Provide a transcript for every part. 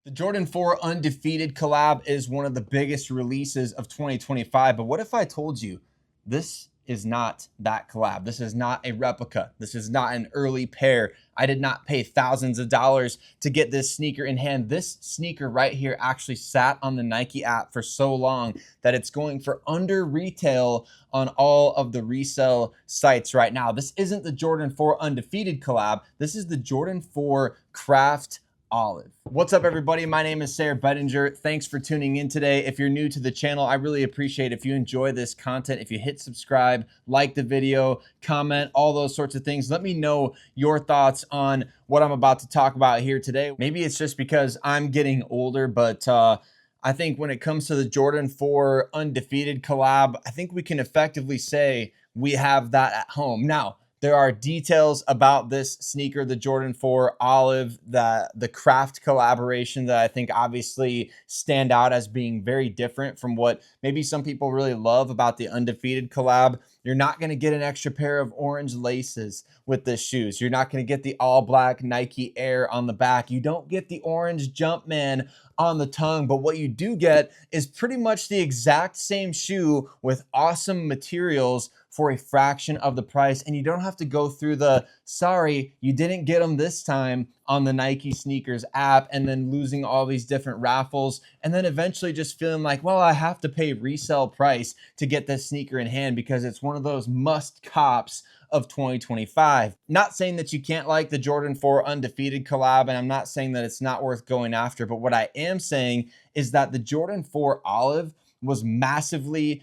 The Jordan 4 Undefeated collab is one of the biggest releases of 2025. But what if I told you this is not that collab? This is not a replica. This is not an early pair. I did not pay thousands of dollars to get this sneaker in hand. This sneaker right here actually sat on the Nike app for so long that it's going for under retail on all of the resale sites right now. This isn't the Jordan 4 Undefeated collab. This is the Jordan 4 Craft Olive. What's up, everybody? My name is Sarah Bettinger. Thanks for tuning in today. If you're new to the channel, I really appreciate if you enjoy this content. If you hit subscribe, like the video, comment, all those sorts of things. Let me know your thoughts on what I'm about to talk about here today. Maybe it's just because I'm getting older, but I think when it comes to the Jordan 4 Undefeated collab, I think we can effectively say we have that at home. Now, there are details about this sneaker, the Jordan 4 Olive, the Craft collaboration that I think obviously stand out as being very different from what maybe some people really love about the Undefeated collab. You're not going to get an extra pair of orange laces with this shoes. You're not going to get the all black Nike Air on the back. You don't get the orange Jumpman on the tongue, but what you do get is pretty much the exact same shoe with awesome materials for a fraction of the price, and you don't have to go through the sorry you didn't get them this time on the Nike sneakers app and then losing all these different raffles and then eventually just feeling like, well, I have to pay resale price to get this sneaker in hand because it's one of those must cops of 2025. Not saying that you can't like the Jordan 4 Undefeated collab, and I'm not saying that it's not worth going after, but what I am saying is that the Jordan 4 Olive was massively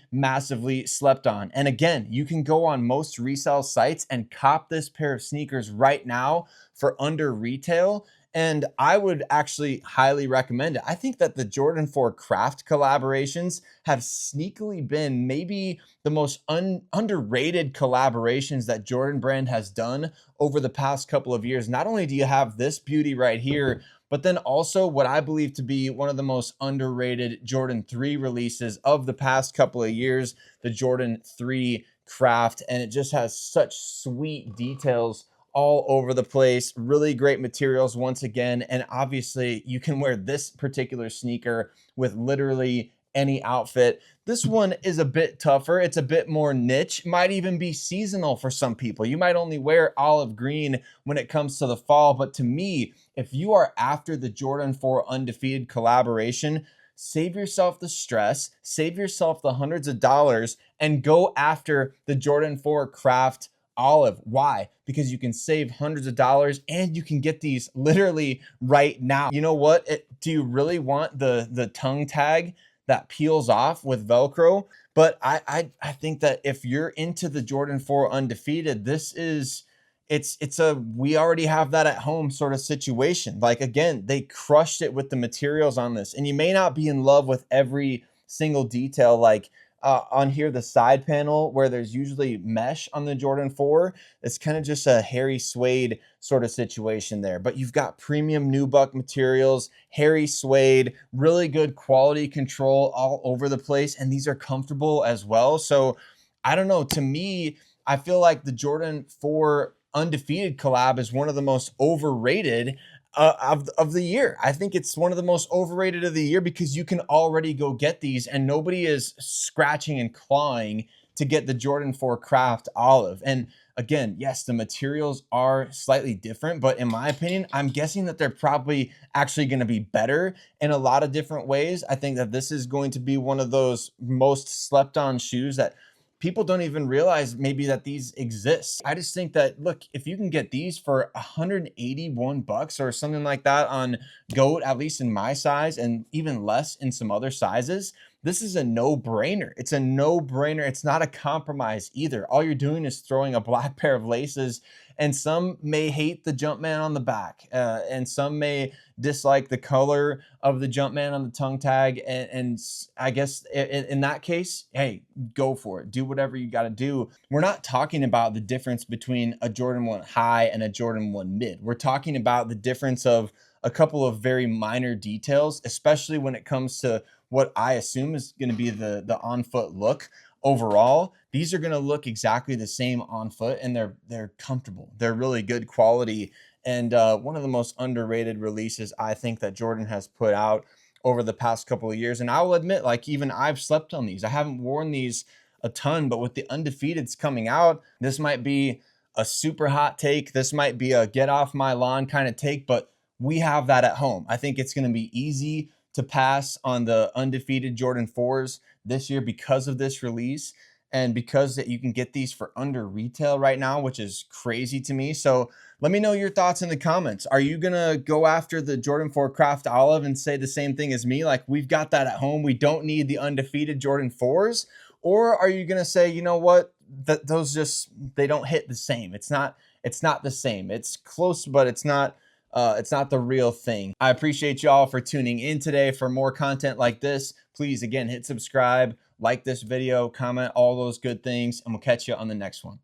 slept on. And again, you can go on most resale sites and cop this pair of sneakers right now for under retail. And I would actually highly recommend it. I think that the Jordan 4 Craft collaborations have sneakily been maybe the most underrated collaborations that Jordan brand has done over the past couple of years. Not only do you have this beauty right here, but then also what I believe to be one of the most underrated Jordan 3 releases of the past couple of years, the Jordan 3 Craft. And it just has such sweet details all over the place, really great materials once again. And obviously you can wear this particular sneaker with literally any outfit. This one is a bit tougher. It's a bit more niche, might even be seasonal for some people. You might only wear olive green when it comes to the fall. But to me, if you are after the Jordan 4 Undefeated collaboration, save yourself the stress, save yourself the hundreds of dollars, and go after the Jordan 4 Craft Olive. Why? Because you can save hundreds of dollars and you can get these literally right now. You know what? Do you really want the tongue tag that peels off with Velcro? But I think that if you're into the Jordan 4 Undefeated, this is it's a we already have that at home sort of situation. Like, again, they crushed it with the materials on this, and you may not be in love with every single detail. Like on here, the side panel where there's usually mesh on the Jordan 4, it's kind of just a hairy suede sort of situation there. But you've got premium nubuck materials, hairy suede, really good quality control all over the place, and these are comfortable as well. So I don't know, to me, I feel like the Jordan 4 Undefeated collab is one of the most overrated of the year. I think it's one of the most overrated of the year because you can already go get these and nobody is scratching and clawing to get the Jordan 4 Craft Olive. And again, yes, the materials are slightly different, but in my opinion, I'm guessing that they're probably actually going to be better in a lot of different ways. I think that this is going to be one of those most slept on shoes that people don't even realize maybe that these exist. I just think that, look, if you can get these for 181 bucks or something like that on GOAT, at least in my size, and even less in some other sizes, this is a no-brainer. It's a no-brainer. It's not a compromise either. All you're doing is throwing a black pair of laces, and some may hate the Jumpman on the back, and some may dislike the color of the Jumpman on the tongue tag. And I guess in that case, hey, go for it. Do whatever you got to do. We're not talking about the difference between a Jordan 1 high and a Jordan 1 mid. We're talking about the difference of a couple of very minor details, especially when it comes to what I assume is going to be the on-foot look. Overall, these are going to look exactly the same on foot, and they're comfortable. They're really good quality, and one of the most underrated releases I think that Jordan has put out over the past couple of years. And I will admit, like, even I've slept on these. I haven't worn these a ton, but with the Undefeateds coming out, this might be a super hot take. This might be a get off my lawn kind of take, but we have that at home. I think it's going to be easy to pass on the Undefeated Jordan 4s this year because of this release, and because that you can get these for under retail right now, which is crazy to me. So let me know your thoughts in the comments. Are you gonna go after the Jordan 4 Craft Olive and say the same thing as me, like we've got that at home, we don't need the Undefeated Jordan 4s? Or are you gonna say, you know what, that those just, they don't hit the same? It's not the same. It's close, but it's not the real thing. I appreciate y'all for tuning in today. For more content like this, please again hit subscribe, like this video, comment, all those good things, and we'll catch you on the next one.